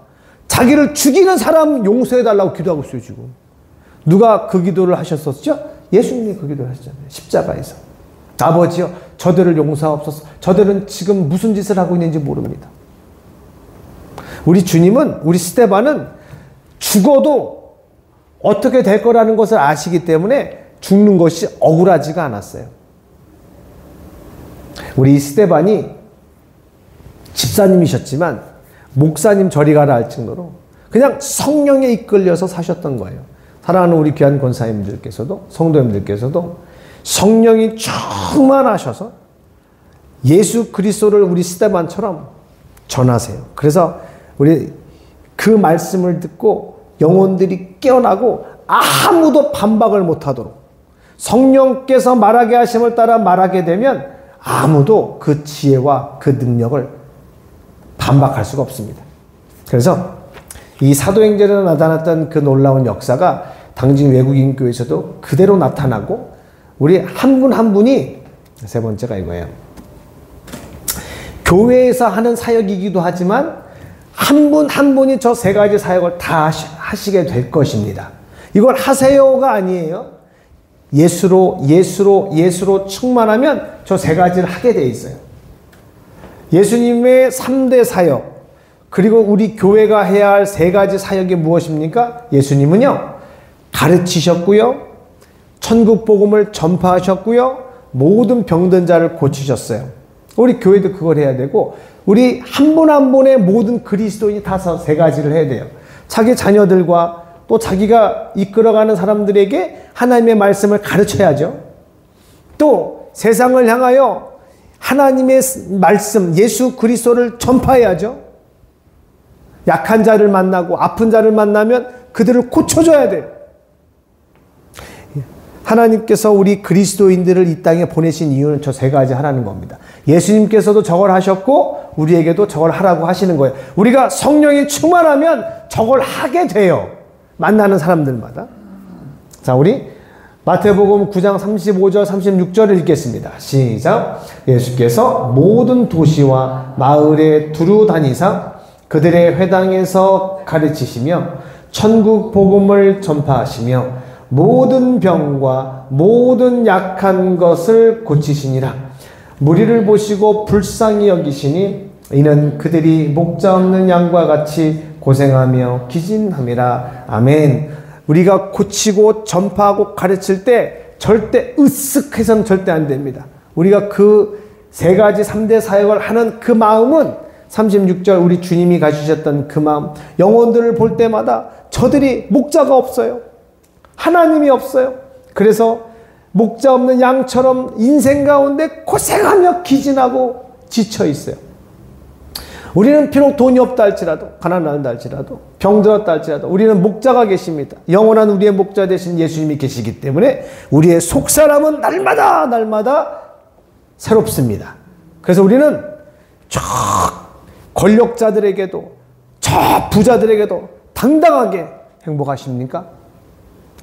자기를 죽이는 사람 용서해달라고 기도하고 있어요, 지금. 누가 그 기도를 하셨었죠? 예수님이 그 기도를 하셨잖아요. 십자가에서. 아버지여, 저들을 용서하옵소서. 저들은 지금 무슨 짓을 하고 있는지 모릅니다. 우리 주님은, 우리 스데반은 죽어도 어떻게 될 거라는 것을 아시기 때문에 죽는 것이 억울하지가 않았어요. 우리 스데반이 집사님이셨지만 목사님 저리 가라 할 정도로 그냥 성령에 이끌려서 사셨던 거예요. 사랑하는 우리 귀한 권사님들께서도 성도님들께서도 성령이 충만하셔서 예수 그리스도를 우리 스데반처럼 전하세요. 그래서 우리 그 말씀을 듣고 영혼들이 깨어나고 아무도 반박을 못하도록 성령께서 말하게 하심을 따라 말하게 되면 아무도 그 지혜와 그 능력을 반박할 수가 없습니다. 그래서 이 사도행전에 나타났던 그 놀라운 역사가 당진 외국인 교회에서도 그대로 나타나고 우리 한 분 한 분이 세 번째가 이거예요. 교회에서 하는 사역이기도 하지만 한 분 한 분이 저 3가지 사역을 다 하시게 될 것입니다. 이걸 하세요가 아니에요. 예수로 충만하면 저 3가지를 하게 돼 있어요. 예수님의 3대 사역, 그리고 우리 교회가 해야 할 3가지 사역이 무엇입니까? 예수님은요, 가르치셨고요, 천국 복음을 전파하셨고요, 모든 병든 자를 고치셨어요. 우리 교회도 그걸 해야 되고, 우리 한 분 한 분의 모든 그리스도인이 다 3가지를 해야 돼요. 자기 자녀들과 또 자기가 이끌어가는 사람들에게 하나님의 말씀을 가르쳐야죠. 또 세상을 향하여 하나님의 말씀, 예수 그리스도를 전파해야죠. 약한 자를 만나고 아픈 자를 만나면 그들을 고쳐줘야 돼요. 하나님께서 우리 그리스도인들을 이 땅에 보내신 이유는 저 3가지 하라는 겁니다. 예수님께서도 저걸 하셨고 우리에게도 저걸 하라고 하시는 거예요. 우리가 성령이 충만하면 저걸 하게 돼요. 만나는 사람들마다. 자, 우리 마태복음 9장 35절 36절을 읽겠습니다. 시작. 예수께서 모든 도시와 마을에 두루 다니사 그들의 회당에서 가르치시며 천국 복음을 전파하시며 모든 병과 모든 약한 것을 고치시니라. 무리를 보시고 불쌍히 여기시니 이는 그들이 목자 없는 양과 같이 고생하며 기진함이라. 아멘. 우리가 고치고 전파하고 가르칠 때 절대 으쓱해서는 절대 안 됩니다. 우리가 그 세 가지 3대 사역을 하는 그 마음은 36절 우리 주님이 가지셨던 그 마음, 영혼들을 볼 때마다 저들이 목자가 없어요. 하나님이 없어요. 그래서 목자 없는 양처럼 인생 가운데 고생하며 기진하고 지쳐 있어요. 우리는 비록 돈이 없다 할지라도, 가난하다 할지라도, 병들었다 할지라도 우리는 목자가 계십니다. 영원한 우리의 목자 되신 예수님이 계시기 때문에 우리의 속사람은 날마다 새롭습니다. 그래서 우리는 저 권력자들에게도 저 부자들에게도 당당하게 행복하십니까?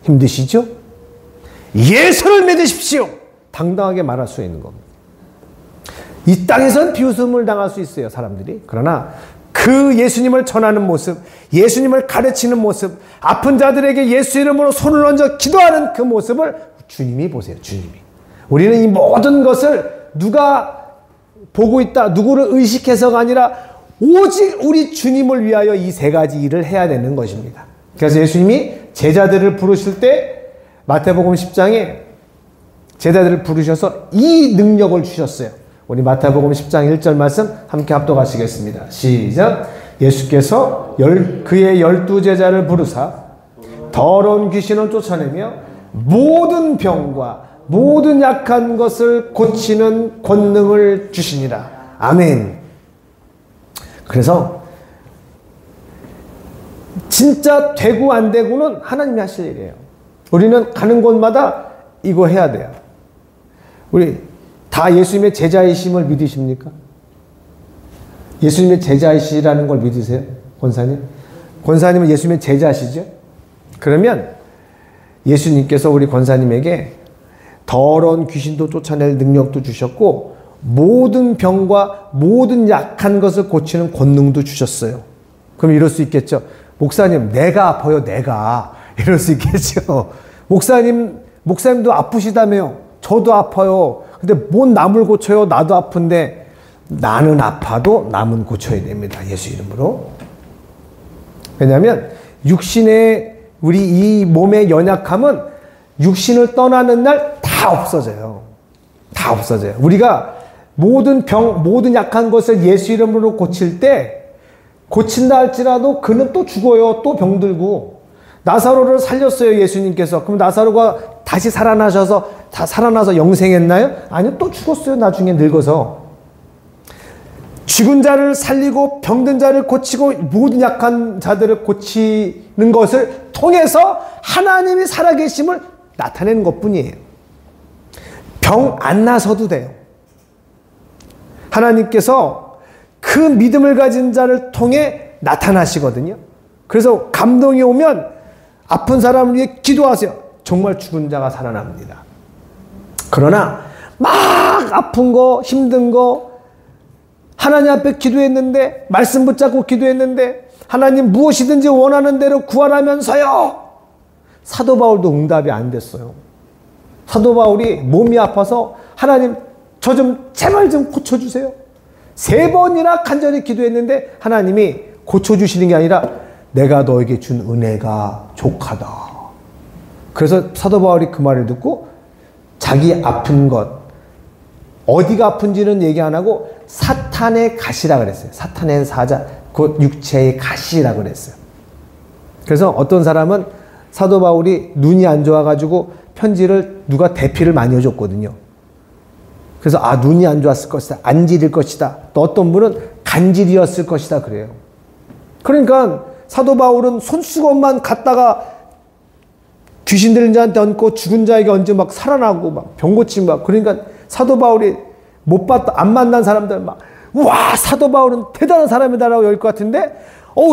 힘드시죠? 예수를 믿으십시오! 당당하게 말할 수 있는 겁니다. 이 땅에선 비웃음을 당할 수 있어요, 사람들이. 그러나 그 예수님을 전하는 모습, 예수님을 가르치는 모습, 아픈 자들에게 예수 이름으로 손을 얹어 기도하는 그 모습을 주님이 보세요, 주님이. 우리는 이 모든 것을 누가 보고 있다, 누구를 의식해서가 아니라 오직 우리 주님을 위하여 이 세 가지 일을 해야 되는 것입니다. 그래서 예수님이 제자들을 부르실 때 마태복음 10장에 제자들을 부르셔서 이 능력을 주셨어요. 우리 마태복음 10장 1절 말씀 함께 합독하시겠습니다. 시작. 예수께서 그의 12제자를 부르사 더러운 귀신을 쫓아내며 모든 병과 모든 약한 것을 고치는 권능을 주시니라. 아멘. 그래서 진짜 되고 안 되고는 하나님이 하실 일이에요. 우리는 가는 곳마다 이거 해야 돼요. 우리 다 예수님의 제자이심을 믿으십니까? 예수님의 제자이시라는 걸 믿으세요? 권사님? 권사님은 예수님의 제자시죠? 그러면 예수님께서 우리 권사님에게 더러운 귀신도 쫓아낼 능력도 주셨고 모든 병과 모든 약한 것을 고치는 권능도 주셨어요. 그럼 이럴 수 있겠죠. 목사님, 내가 아파요, 내가. 이럴 수 있겠죠. 목사님도 아프시다며요. 저도 아파요. 근데 뭔 남을 고쳐요? 나도 아픈데. 나는 아파도 남은 고쳐야 됩니다. 예수 이름으로. 왜냐하면 육신의 우리 이 몸의 연약함은 육신을 떠나는 날 다 없어져요. 다 없어져요. 우리가 모든 병, 모든 약한 것을 예수 이름으로 고칠 때 고친다 할지라도 그는 또 죽어요. 또 병들고. 나사로를 살렸어요, 예수님께서. 그럼 나사로가 다시 살아나서 영생했나요? 아니요, 또 죽었어요, 나중에 늙어서. 죽은 자를 살리고 병든 자를 고치고 모든 약한 자들을 고치는 것을 통해서 하나님이 살아계심을 나타내는 것뿐이에요. 병 안 나서도 돼요. 하나님께서 그 믿음을 가진 자를 통해 나타나시거든요. 그래서 감동이 오면 아픈 사람을 위해 기도하세요. 정말 죽은 자가 살아납니다. 그러나 막 아픈 거, 힘든 거, 하나님 앞에 기도했는데, 말씀 붙잡고 기도했는데, 하나님 무엇이든지 원하는 대로 구하라면서요. 사도 바울도 응답이 안 됐어요. 사도 바울이 몸이 아파서 하나님 저 좀 제발 좀 고쳐주세요. 3번이나 간절히 기도했는데 하나님이 고쳐주시는 게 아니라 내가 너에게 준 은혜가 족하다. 그래서 사도 바울이 그 말을 듣고 자기 아픈 것, 어디가 아픈지는 얘기 안 하고 사탄의 가시라 그랬어요. 사탄의 사자, 곧 육체의 가시라 그랬어요. 그래서 어떤 사람은 사도 바울이 눈이 안 좋아가지고 편지를 누가 대피를 많이 해줬거든요. 그래서 눈이 안 좋았을 것이다. 안질일 것이다. 또 어떤 분은 간질이었을 것이다. 그래요. 그러니까 사도 바울은 손수건만 갖다가 귀신 들린 자한테 얹고 죽은 자에게 얹어 막 살아나고 막 병 고치고 막. 그러니까 사도 바울이 안 만난 사람들 막 와, 사도 바울은 대단한 사람이다라고 여길 것 같은데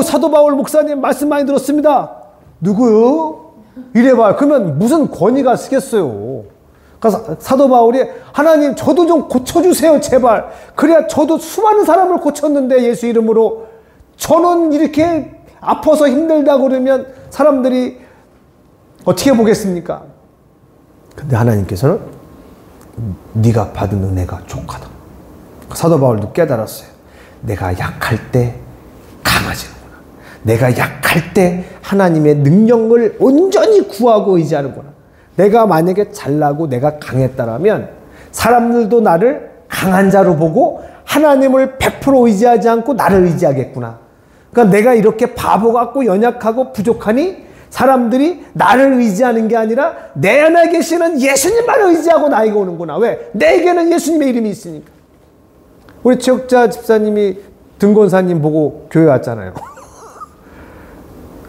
사도 바울 목사님 말씀 많이 들었습니다. 누구요? 이래봐요. 그러면 무슨 권위가 쓰겠어요. 그래서 사도 바울이 하나님 저도 좀 고쳐주세요 제발. 그래야 저도 수많은 사람을 고쳤는데 예수 이름으로 저는 이렇게 아파서 힘들다고 그러면 사람들이 어떻게 보겠습니까? 근데 하나님께서는 네가 받은 은혜가 족하다. 사도 바울도 깨달았어요. 내가 약할 때 강해지는구나. 내가 약할 때 하나님의 능력을 온전히 구하고 의지하는구나. 내가 만약에 잘나고 내가 강했다라면 사람들도 나를 강한 자로 보고 하나님을 100% 의지하지 않고 나를 의지하겠구나. 그러니까 내가 이렇게 바보 같고 연약하고 부족하니 사람들이 나를 의지하는 게 아니라 내 안에 계시는 예수님만 의지하고 나에게 오는구나. 왜? 내게는 예수님의 이름이 있으니까. 우리 최혁자 집사님이 등곤사님 보고 교회 왔잖아요.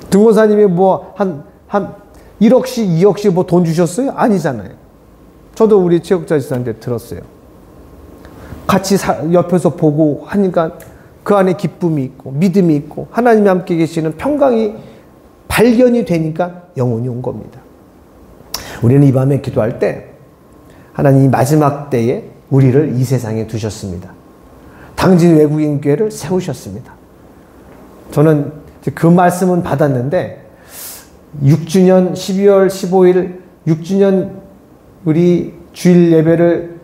등곤사님이 뭐 한 1억씩 2억씩 뭐 돈 주셨어요? 아니잖아요. 저도 우리 최혁자 집사님한테 들었어요. 같이 옆에서 보고 하니까 그 안에 기쁨이 있고 믿음이 있고 하나님이 함께 계시는 평강이 발견이 되니까 영혼이 온 겁니다. 우리는 이 밤에 기도할 때 하나님이 마지막 때에 우리를 이 세상에 두셨습니다. 당진 외국인 교회를 세우셨습니다. 저는 그 말씀은 받았는데 6주년 12월 15일 6주년 우리 주일 예배를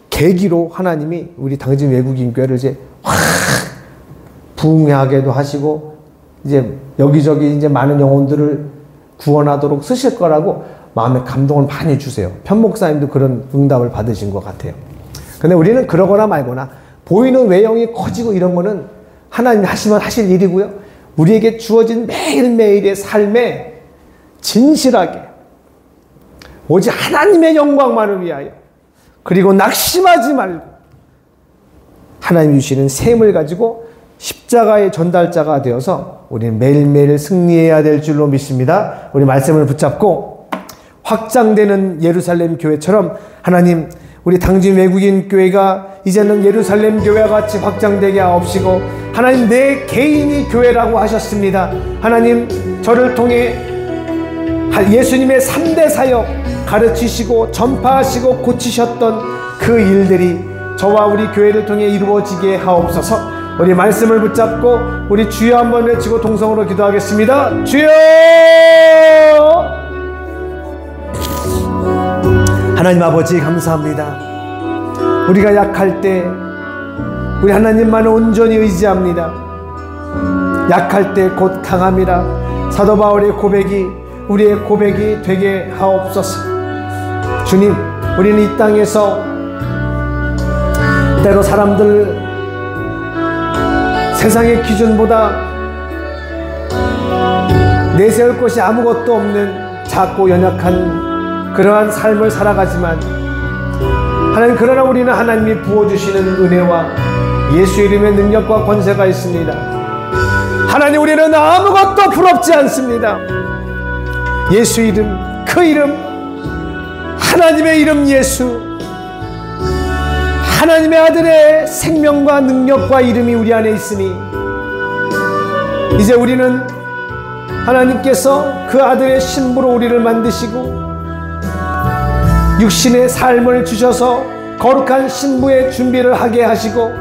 계기로 하나님이 우리 당진 외국인 교회를 이제 확 부흥하게도 하시고 이제 여기저기 이제 많은 영혼들을 구원하도록 쓰실 거라고 마음에 감동을 많이 주세요. 편목사님도 그런 응답을 받으신 것 같아요. 근데 우리는 그러거나 말거나 보이는 외형이 커지고 이런 거는 하나님이 하시면 하실 일이고요. 우리에게 주어진 매일매일의 삶에 진실하게 오직 하나님의 영광만을 위하여 그리고 낙심하지 말고 하나님이 주시는 셈을 가지고 십자가의 전달자가 되어서 우리는 매일매일 승리해야 될 줄로 믿습니다. 우리 말씀을 붙잡고 확장되는 예루살렘 교회처럼 하나님 우리 당진 외국인 교회가 이제는 예루살렘 교회와 같이 확장되게 하옵시고 하나님 내 개인이 교회라고 하셨습니다. 하나님 저를 통해 예수님의 3대 사역 가르치시고 전파하시고 고치셨던 그 일들이 저와 우리 교회를 통해 이루어지게 하옵소서. 우리 말씀을 붙잡고 우리 주여 한번 외치고 동성으로 기도하겠습니다. 주여! 하나님 아버지 감사합니다. 우리가 약할 때 우리 하나님만 온전히 의지합니다. 약할 때 곧 강함이라 사도 바울의 고백이 우리의 고백이 되게 하옵소서. 주님, 우리는 이 땅에서 때로 사람들 세상의 기준보다 내세울 것이 아무것도 없는 작고 연약한 그러한 삶을 살아가지만 하나님 그러나 우리는 하나님이 부어주시는 은혜와 예수 이름의 능력과 권세가 있습니다. 하나님 우리는 아무것도 부럽지 않습니다. 예수 이름, 그 이름, 하나님의 이름 예수, 하나님의 아들의 생명과 능력과 이름이 우리 안에 있으니 이제 우리는 하나님께서 그 아들의 신부로 우리를 만드시고 육신의 삶을 주셔서 거룩한 신부의 준비를 하게 하시고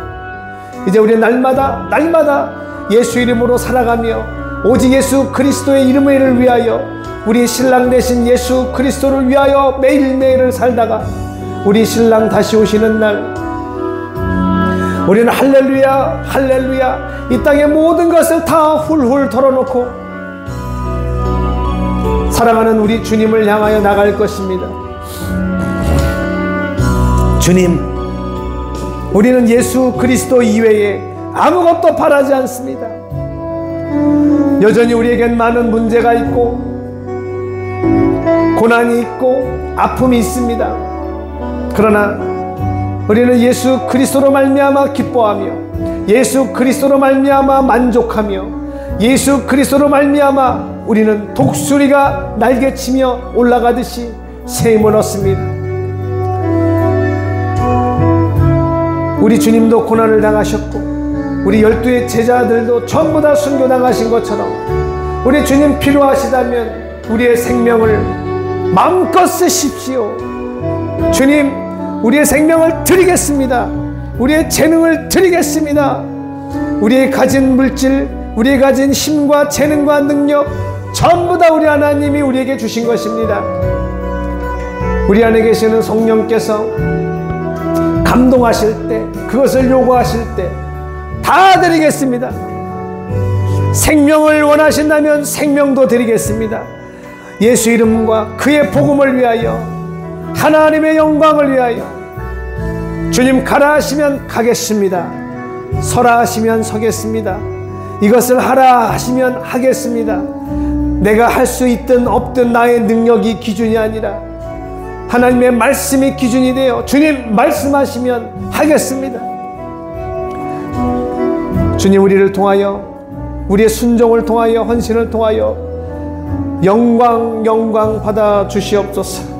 이제 우리 날마다 예수 이름으로 살아가며 오직 예수 그리스도의 이름을 위하여 우리 신랑 되신 예수 그리스도를 위하여 매일매일을 살다가 우리 신랑 다시 오시는 날 우리는 할렐루야 할렐루야 이 땅의 모든 것을 다 훌훌 털어놓고 사랑하는 우리 주님을 향하여 나갈 것입니다. 주님, 우리는 예수 그리스도 이외에 아무것도 바라지 않습니다. 여전히 우리에겐 많은 문제가 있고 고난이 있고 아픔이 있습니다. 그러나 우리는 예수 그리스도로 말미암아 기뻐하며 예수 그리스도로 말미암아 만족하며 예수 그리스도로 말미암아 우리는 독수리가 날개치며 올라가듯이 셈을 얻습니다. 우리 주님도 고난을 당하셨고 우리 12의 제자들도 전부 다 순교당하신 것처럼 우리 주님 필요하시다면 우리의 생명을 마음껏 쓰십시오. 주님, 우리의 생명을 드리겠습니다. 우리의 재능을 드리겠습니다. 우리의 가진 물질, 우리의 가진 힘과 재능과 능력 전부 다 우리 하나님이 우리에게 주신 것입니다. 우리 안에 계시는 성령께서 감동하실 때, 그것을 요구하실 때 다 드리겠습니다. 생명을 원하신다면 생명도 드리겠습니다. 예수 이름과 그의 복음을 위하여, 하나님의 영광을 위하여. 주님 가라 하시면 가겠습니다. 서라 하시면 서겠습니다. 이것을 하라 하시면 하겠습니다. 내가 할 수 있든 없든 나의 능력이 기준이 아니라 하나님의 말씀이 기준이 되어 주님 말씀하시면 하겠습니다. 주님 우리를 통하여, 우리의 순종을 통하여, 헌신을 통하여 영광 받아 주시옵소서.